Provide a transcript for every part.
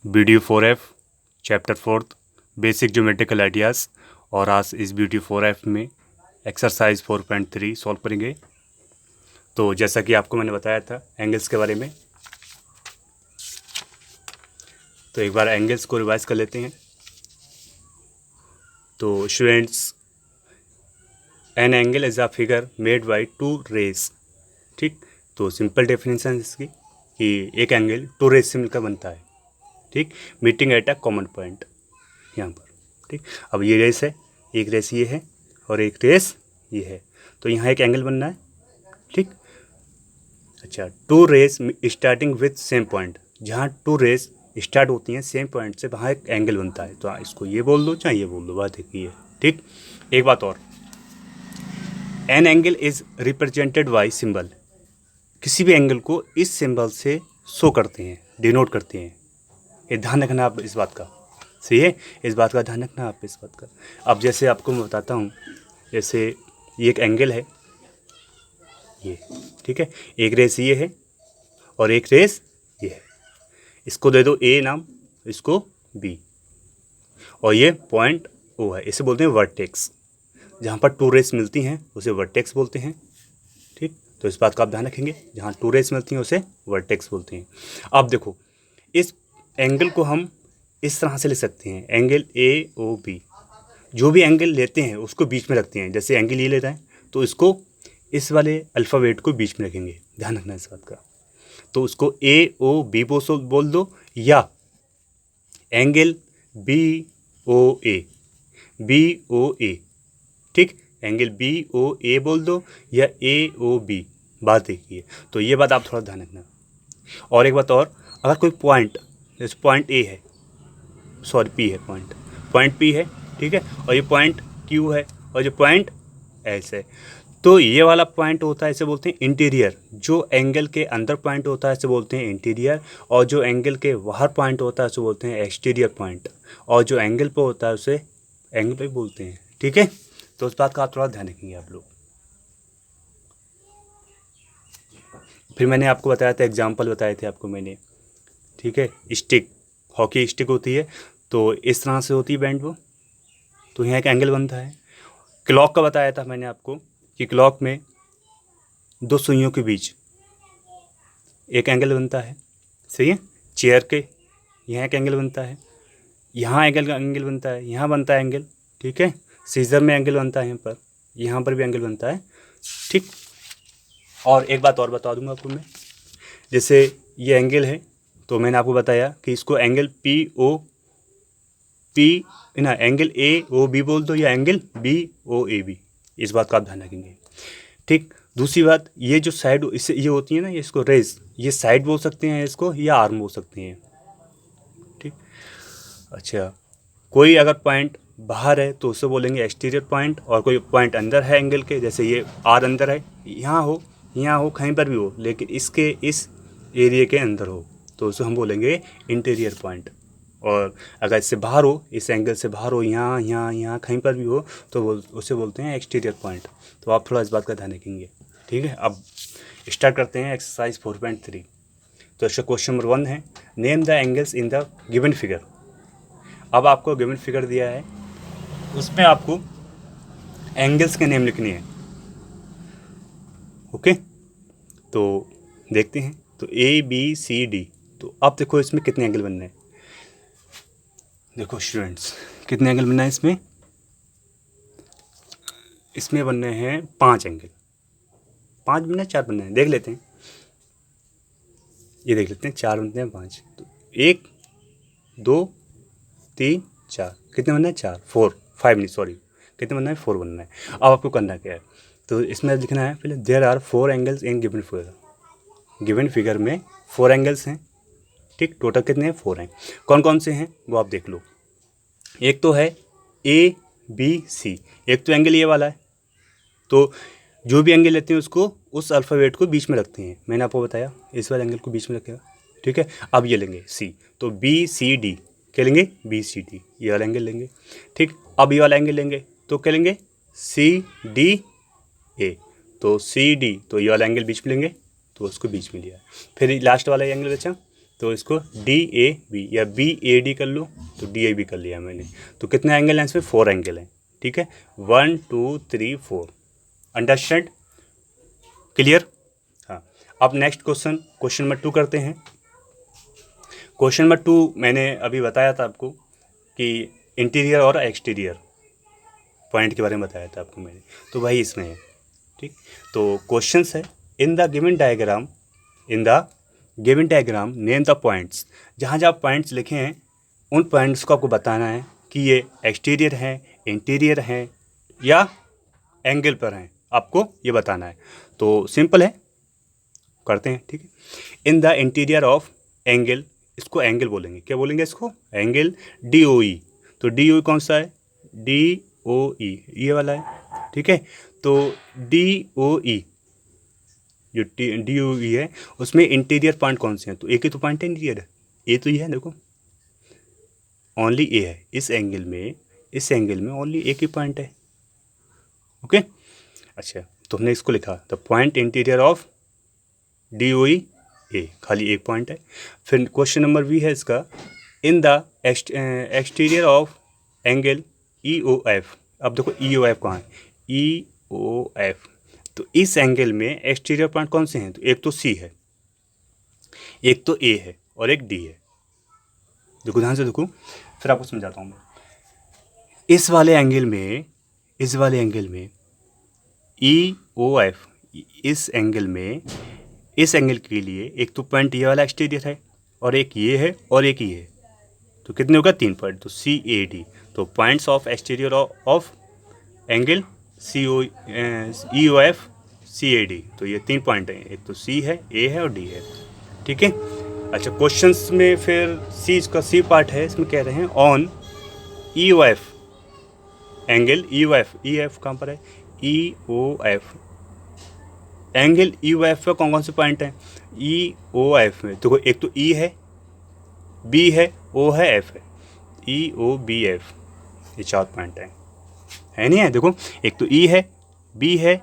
Video 4F chapter 4 basic geometrical ideas. और आज इस वीडियो 4F में एक्सरसाइज 4.3 सॉल्व करेंगे। तो जैसा कि आपको मैंने बताया था एंगल्स के बारे में, तो एक बार एंगल्स को रिवाइज कर लेते हैं। तो students, an angle is a figure made by two rays. ठीक, तो सिंपल डेफिनेशन इसकी कि एक एंगल टू रेज से मिलकर बनता है। ठीक, meeting at a common point यहाँ पर। ठीक, अब ये रेस है, एक रेस ये है और एक रेस ये है, तो यहाँ एक एंगल बनना है। ठीक, अच्छा, two rays starting with same point, जहाँ टू रेस स्टार्ट होती हैं सेम पॉइंट से, वहाँ एक एंगल बनता है। तो इसको ये बोल दो चाहे ये बोल दो, बात एक ही है। ठीक, एक बात और, N angle is represented by symbol. किसी भी एंगल को इस सिंबल से शो करते हैं, डिनोट करते हैं। ये ध्यान रखना आप इस बात का, सही है, इस बात का ध्यान रखना आप इस बात का। अब जैसे आपको मैं बताता हूँ, जैसे ये एक एंगल है ये, ठीक है, एक रेस ये है और एक रेस ये है। इसको दे दो ए नाम, इसको बी, और ये पॉइंट ओ है, इसे बोलते हैं वर्टेक्स। जहाँ पर टू रेस मिलती हैं उसे वर्टेक्स बोलते हैं। ठीक, तो इस बात का आप ध्यान रखेंगे, जहाँ टू रेस मिलती हैं उसे वर्टेक्स बोलते हैं। अब देखो, इस एंगल को हम इस तरह से ले सकते हैं, एंगल ए ओ बी। जो भी एंगल लेते हैं उसको बीच में रखते हैं। जैसे एंगल ये ले रहे हैं तो इसको इस वाले अल्फ़ाबेट को बीच में रखेंगे, ध्यान रखना इस बात का। तो उसको ए ओ बी बोल दो, या angle B O A, B O ए। ठीक, एंगल बी ओ ए बोल दो या ए ओ बी, बात देखिए। तो ये बात आप थोड़ा ध्यान रखना। और एक बात और, अगर कोई पॉइंट, जैसे पॉइंट ए है, सॉरी पी है, पॉइंट पी है, ठीक है, और ये पॉइंट क्यू है और ये पॉइंट एस है, तो ये वाला पॉइंट होता है इसे बोलते हैं इंटीरियर। जो एंगल के अंदर पॉइंट होता है इसे बोलते हैं इंटीरियर, और जो एंगल के बाहर पॉइंट होता है उसे बोलते हैं एक्सटीरियर पॉइंट, और जो एंगल पे होता है उसे एंगल पे बोलते हैं। ठीक है, तो उस बात का आप थोड़ा ध्यान रखेंगे आप लोग। फिर मैंने आपको बताया था, एग्जाम्पल बताए थे आपको मैंने, ठीक है, स्टिक, हॉकी स्टिक होती है तो इस तरह से होती है बैंड वो, तो यहाँ एक एंगल बनता है। क्लॉक का बताया था मैंने आपको कि क्लॉक में दो सुइयों के बीच एक एंगल बनता है, सही है। चेयर के यहाँ एक एंगल बनता है, यहाँ एंगल बनता है, यहाँ बनता है एंगल, ठीक है। सीजर में एंगल बनता है यहाँ पर भी एंगल बनता है। ठीक, और एक बात और बता दूंगा आपको मैं, जैसे ये एंगल है तो मैंने आपको बताया कि इसको एंगल पी ना, एंगल ए ओ बी बोल दो या angle B O A B, इस बात का आप ध्यान रखेंगे। ठीक, दूसरी बात, ये जो साइड इससे ये होती है ना, ये इसको रेस, ये साइड बोल सकते हैं इसको, या आर्म बोल सकते हैं। ठीक, अच्छा, कोई अगर पॉइंट बाहर है तो उसे बोलेंगे एक्सटीरियर पॉइंट, और कोई पॉइंट अंदर है एंगल के, जैसे ये आर अंदर है, यहाँ हो कहीं पर भी हो, लेकिन इसके इस एरिया के अंदर हो तो उसे हम बोलेंगे इंटीरियर पॉइंट। और अगर इससे बाहर हो, इस एंगल से बाहर हो, यहाँ कहीं पर भी हो, तो उसे बोलते हैं एक्सटीरियर पॉइंट। तो आप थोड़ा इस बात का ध्यान रखेंगे। ठीक है, अब स्टार्ट करते हैं एक्सरसाइज 4.3। तो इसका क्वेश्चन नंबर 1 है, name the angles in the given figure. अब आपको गिवन फिगर दिया है, उसमें आपको एंगल्स के नेम लिखने हैं। ओके, तो देखते हैं। तो ए बी सी डी, तो अब देखो इसमें कितने एंगल बनने हैं। देखो स्टूडेंट्स, कितने एंगल बनना है इसमें बनने हैं 5 एंगल। 5 बनना है, 4 बनना है, देख लेते हैं। ये देख लेते हैं, 4 बनते हैं 5, तो 1 2 3 4, कितने बनना है 4, 4 5 नहीं, सॉरी, कितने बनना है 4 बनना है। अब आपको करना क्या है, तो इसमें लिखना है पहले, there are 4 angles in given figure. Given figure में 4 एंगल्स हैं। ठीक, टोटल कितने हैं 4 हैं। कौन कौन से हैं वो आप देख लो। एक तो है ए बी सी, एक तो एंगल ये वाला है, तो जो भी एंगल लेते हैं उसको उस अल्फ़ाबेट को बीच में रखते हैं। मैंने आपको बताया इस वाले एंगल को बीच में रखेगा। ठीक है, अब ये लेंगे सी, तो बी सी डी, क्या लेंगे बी सी डी, ये वाला एंगल लेंगे। ठीक, अब ये वाला एंगल लेंगे तो क्या लेंगे सी डी ए, तो सी डी, तो ये वाला एंगल बीच में लेंगे तो उसको बीच में लिया। फिर लास्ट वाला एंगल बचा तो इसको DAB या BAD कर लो, तो DAB कर लिया मैंने। तो कितने एंगल हैं इसमें? 4 एंगल हैं, ठीक है, 1 2 3 4। अंडरस्टैंड? क्लियर? हाँ। अब नेक्स्ट क्वेश्चन नंबर 2 करते हैं। क्वेश्चन नंबर 2 मैंने अभी बताया था आपको कि इंटीरियर और एक्सटीरियर पॉइंट के बारे में बताया था आपको मैंने, तो वही इसमें है, ठीक। तो क्वेश्चन है, in the given diagram name the points. जहाँ जहाँ पॉइंट्स लिखे हैं उन पॉइंट्स को आपको बताना है कि ये एक्सटीरियर हैं, इंटीरियर हैं या एंगल पर हैं, आपको ये बताना है। तो सिंपल है, करते हैं, ठीक है। In the interior of angle, इसको एंगल बोलेंगे, क्या बोलेंगे इसको? Angle DOE। तो DOE कौन सा है? DOE ये वाला है, ठीक है। तो DOE जो DOE है उसमें इंटीरियर पॉइंट कौन से हैं? तो एक ही तो पॉइंट है इंटीरियर, ए तो ये है, देखो ओनली ए है इस एंगल में ओनली एक ही पॉइंट है, ओके। अच्छा, तो हमने इसको लिखा the point interior of DOE ए, खाली एक पॉइंट है। फिर क्वेश्चन नंबर भी है इसका, in the exterior of angle EOF। अब देखो EOF कहाँ है? EOF, तो इस एंगल में एक्सटीरियर पॉइंट कौन से हैं? तो एक तो C है, एक तो A है और एक D है। देखो ध्यान से देखो, फिर आपको समझाता हूँ मैं। इस वाले एंगल में EOF, इस एंगल के लिए एक तो पॉइंट ये वाला एक्सटीरियर है और एक ये है और एक ये है, तो कितने होगा? 3 पॉइंट, तो CAD। तो points of exterior of angle EOF CAD, तो ये 3 पॉइंट हैं, एक तो C है, A है और D है, ठीक है। अच्छा, क्वेश्चंस में फिर C पार्ट है, इसमें कह रहे हैं ऑन EOF एंगल EOF कहाँ पर है? EOF एंगल EOF पे कौन कौन से पॉइंट हैं? EOF में देखो, एक तो E है, B है, O है, F है, EOBF, ये 4 पॉइंट हैं, है नहीं है? देखो, एक तो E है, B है,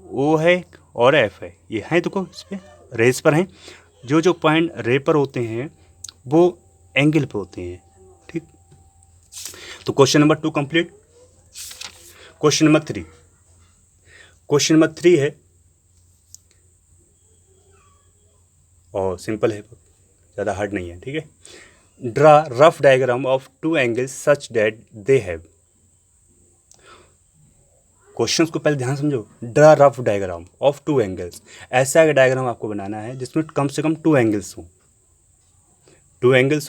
O है और F है, ये हैं, देखो इस पर रेस पर हैं। जो पॉइंट रे पर होते हैं वो एंगल पर होते हैं, ठीक। तो question number 2 complete. Question number 3 है और सिंपल है, ज़्यादा हार्ड नहीं है, ठीक है। Draw rough diagram of 2 angles such that they have. Questions को पहले ध्यान समझो। Draw rough diagram of 2 angles, ऐसा एक डायग्राम आपको बनाना है जिसमें कम से कम 2 एंगल्स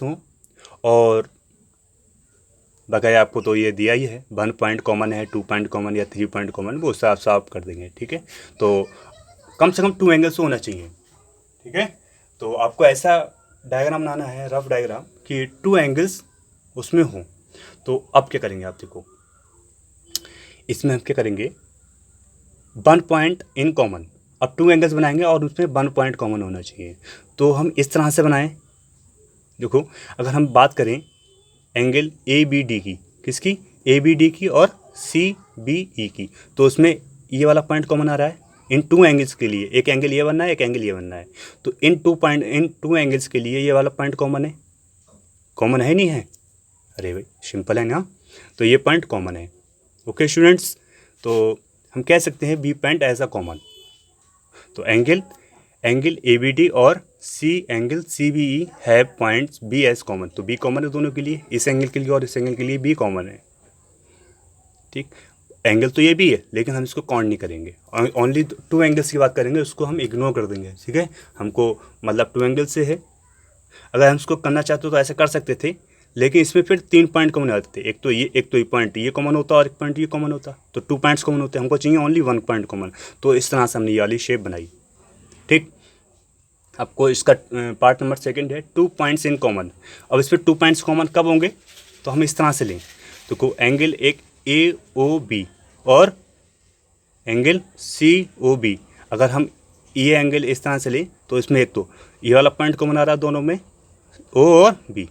हों और बकाया आपको तो ये दिया ही है, 1 पॉइंट कॉमन है, 2 पॉइंट कॉमन या 3 पॉइंट कॉमन, वो हिसाब से आप कर देंगे, ठीक है। तो कम से कम 2 एंगल्स होना चाहिए, ठीक है। तो आपको ऐसा डायग्राम बनाना है, रफ डायग्राम, कि 2 एंगल्स उसमें हों। तो अब क्या करेंगे आप देखो, इसमें हम क्या करेंगे, 1 पॉइंट इन कॉमन। अब 2 एंगल्स बनाएंगे और उसमें 1 पॉइंट कॉमन होना चाहिए, तो हम इस तरह से बनाएं। देखो, अगर हम बात करें एंगल ABD की, किसकी? ABD की और CBE की, तो उसमें ये वाला पॉइंट कॉमन आ रहा है। इन 2 एंगल्स के लिए एक एंगल ये बनना है, एक एंगल ये बनना है, तो इन 2 एंगल्स के लिए ये वाला पॉइंट कॉमन है नहीं है? अरे भाई सिंपल है ना, तो ये पॉइंट कॉमन है, ओके स्टूडेंट्स। तो हम कह सकते हैं B point as a common. तो एंगल ABD और angle CBE have points B as common, तो B कॉमन है दोनों के लिए, इस एंगल के लिए और इस एंगल के लिए B कॉमन है, ठीक। एंगल तो ये भी है लेकिन हम इसको काउंट नहीं करेंगे, ओनली 2 एंगल्स की बात करेंगे, उसको हम इग्नोर कर देंगे, ठीक है। हमको मतलब 2 एंगल से है, अगर हम इसको करना चाहते हो तो ऐसे कर सकते थे, लेकिन इसमें फिर 3 पॉइंट कॉमन आते थे, एक तो ये पॉइंट ये कॉमन होता और एक पॉइंट ये कॉमन होता, तो 2 पॉइंट्स कॉमन होते, हमको चाहिए ओनली 1 पॉइंट कॉमन। तो इस तरह से हमने ये वाली शेप बनाई, ठीक। आपको इसका पार्ट नंबर 2 है 2 पॉइंट्स इन कॉमन। अब इस पर 2 पॉइंट्स कॉमन कब होंगे? तो हम इस तरह से लें, तो एंगल एक AOB और एंगल COB। अगर हम ये एंगल इस तरह से लें तो इसमें एक तो ये वाला पॉइंट कॉमन आ रहा है दोनों में, O और B।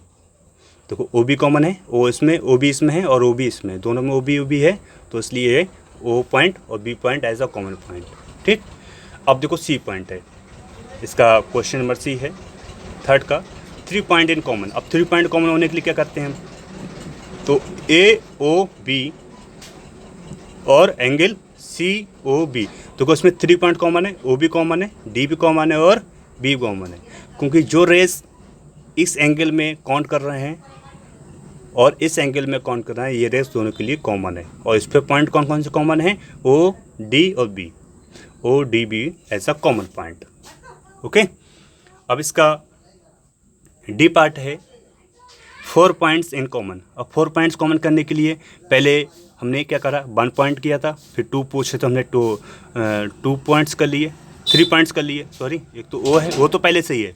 देखो OB कॉमन है, O इसमें, OB इसमें है और OB इसमें, दोनों में OB है, तो इसलिए O पॉइंट और B point as a common point, ठीक। अब देखो C पॉइंट है, इसका क्वेश्चन नंबर C है 3 का। 3 पॉइंट इन कॉमन। अब 3 पॉइंट कॉमन होने के लिए क्या करते हैं हम, तो ए ओ बी और एंगल सी ओ बी, तो उसमें 3 पॉइंट कॉमन है, ओ बी कॉमन है, डी भी कॉमन है और बी कॉमन है, क्योंकि जो रेस इस एंगल में काउंट कर रहे हैं और इस एंगल में काउंट कर रहे हैं, ये रेस दोनों के लिए कॉमन है। और इस पर पॉइंट कौन कौन से कॉमन है, ओ डी और B, O D B as a common point. Okay, अब इसका डी पार्ट है 4 पॉइंट्स इन कॉमन। अब 4 पॉइंट्स कॉमन करने के लिए पहले हमने क्या करा, 1 पॉइंट किया था, फिर 2 पूछे तो हमने 2 पॉइंट्स कर लिए, 3 पॉइंट्स कर लिए, सॉरी एक तो ओ है, वो तो पहले से ही है,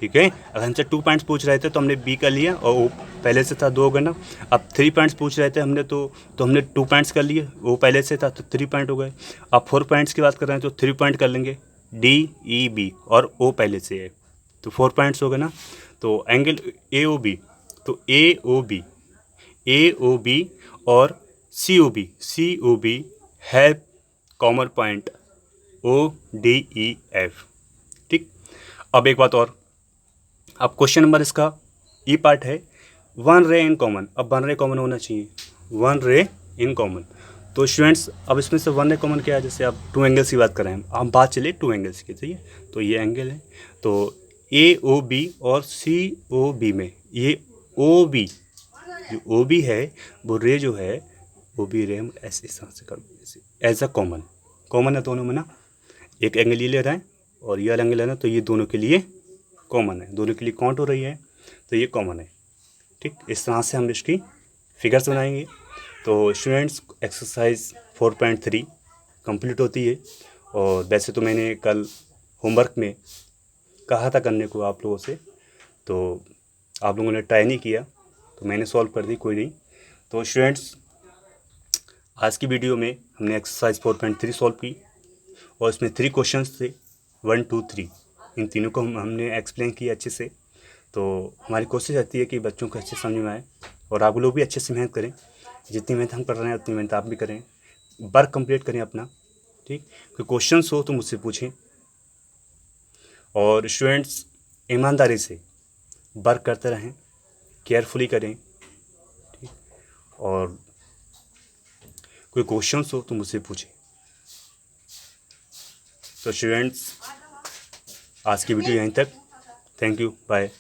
ठीक है। अगर हमसे 2 पॉइंट्स पूछ रहे थे तो हमने बी कर लिया और वो पहले से था, 2 गना। अब 3 पॉइंट्स पूछ रहे थे हमने तो हमने 2 पॉइंट्स कर लिए, वो पहले से था तो 3 पॉइंट हो गए। अब 4 पॉइंट्स की बात कर रहे हैं तो 3 पॉइंट कर लेंगे, डी ई बी और ओ पहले से है तो 4 पॉइंट्स हो गए ना। तो एंगल ए ओ बी, तो ए ओ बी और सी ओ बी है common point O D E F, ठीक। अब एक बात और, अब क्वेश्चन नंबर इसका ई पार्ट है 1 रे इन कॉमन। अब 1 रे कॉमन होना चाहिए, 1 रे इन कॉमन। तो स्टूडेंट्स अब इसमें से 1 रे कॉमन क्या है, जैसे आप 2 एंगल्स की बात कर रहे हैं, हम बात चले 2 एंगल्स की, सही है। तो ये एंगल है, तो ए ओ बी और सी ओ बी में ये ओ बी, जो ओ बी है वो रे जो है, ओ बी रे हम ऐसे इस तरह से कर एज अ कॉमन है दोनों में ना। एक एंगल ये ले रहे हैं और ये एंगल है ना, तो ये दोनों के लिए कॉमन है, दोनों के लिए काउंट हो रही है, तो ये कॉमन है, ठीक। इस तरह से हम इसकी फिगर्स बनाएंगे। तो स्टूडेंट्स एक्सरसाइज 4.3 कंप्लीट होती है। और वैसे तो मैंने कल होमवर्क में कहा था करने को आप लोगों से, तो आप लोगों ने ट्राई नहीं किया, तो मैंने सॉल्व कर दी, कोई नहीं। तो स्टूडेंट्स आज की वीडियो में हमने एक्सरसाइज 4.3 सॉल्व की और इसमें 3 क्वेश्चंस थे, 1 2 3, इन तीनों को हमने एक्सप्लेन किया अच्छे से। तो हमारी कोशिश रहती है कि बच्चों को अच्छे समझ में आए और आप लोग भी अच्छे से मेहनत करें, जितनी मेहनत हम कर रहे हैं उतनी मेहनत आप भी करें, वर्क कंप्लीट करें अपना, ठीक। कोई क्वेश्चंस हो तो मुझसे पूछें। और स्टूडेंट्स ईमानदारी से वर्क करते रहें, केयरफुली करें, ठीक। और कोई क्वेश्चंस हो तो मुझसे पूछें। तो स्टूडेंट्स आज की वीडियो यहीं तक, थैंक यू, बाय।